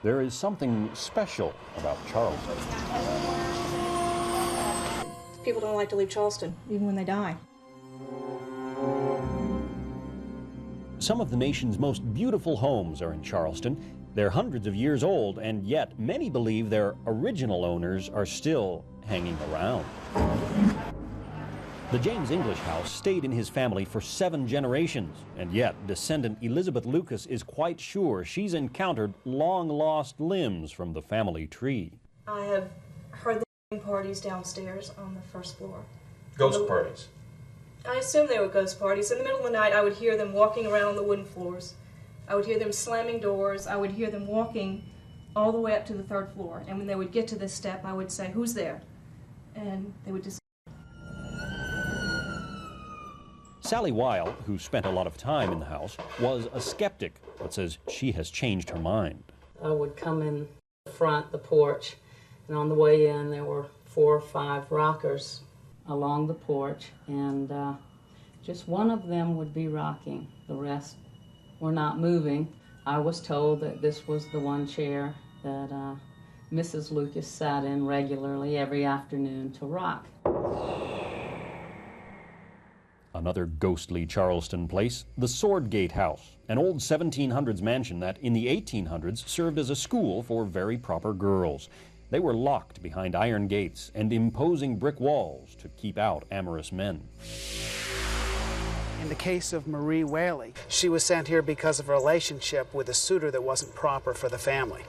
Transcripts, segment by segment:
There is something special about Charleston. People don't like to leave Charleston, even when they die. Some of the nation's most beautiful homes are in Charleston. They're hundreds of years old, and yet many believe their original owners are still hanging around. The James English house stayed in his family for 7 generations, and yet descendant Elizabeth Lucas is quite sure she's encountered long-lost limbs from the family tree. I have heard the parties downstairs on the first floor. Ghost parties? I assume they were ghost parties. In the middle of the night, I would hear them walking around on the wooden floors. I would hear them slamming doors. I would hear them walking all the way up to the 3rd floor. And when they would get to this step, I would say, "Who's there?" And they would just... Sally Weil, who spent a lot of time in the house, was a skeptic, but says she has changed her mind. I would come in the front, the porch, and on the way in there were 4 or 5 rockers along the porch, and just one of them would be rocking. The rest were not moving. I was told that this was the one chair that Mrs. Lucas sat in regularly every afternoon to rock. Another ghostly Charleston place, the Swordgate House, an old 1700s mansion that in the 1800s served as a school for very proper girls. They were locked behind iron gates and imposing brick walls to keep out amorous men. In the case of Marie Whaley, she was sent here because of a relationship with a suitor that wasn't proper for the family.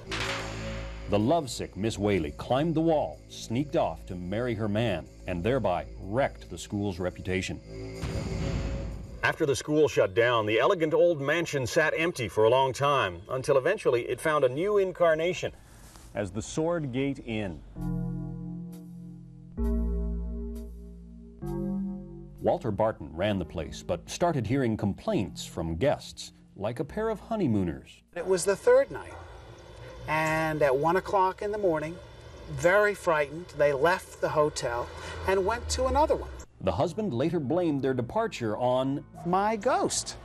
The lovesick Miss Whaley climbed the wall, sneaked off to marry her man, and thereby wrecked the school's reputation. After the school shut down, the elegant old mansion sat empty for a long time, until eventually it found a new incarnation as the Swordgate Inn. Walter Barton ran the place, but started hearing complaints from guests, like a pair of honeymooners. It was the 3rd night, and at 1 o'clock in the morning, very frightened, they left the hotel and went to another one. The husband later blamed their departure on my ghost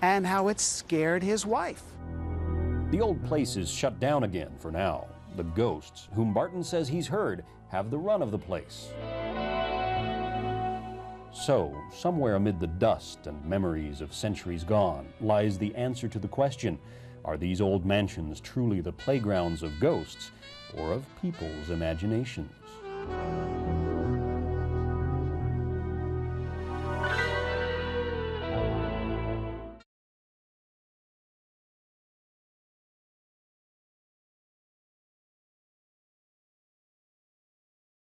and how it scared his wife. The old place is shut down again for now. The ghosts, whom Barton says he's heard, have the run of the place. So, somewhere amid the dust and memories of centuries gone lies the answer to the question, are these old mansions truly the playgrounds of ghosts or of people's imaginations?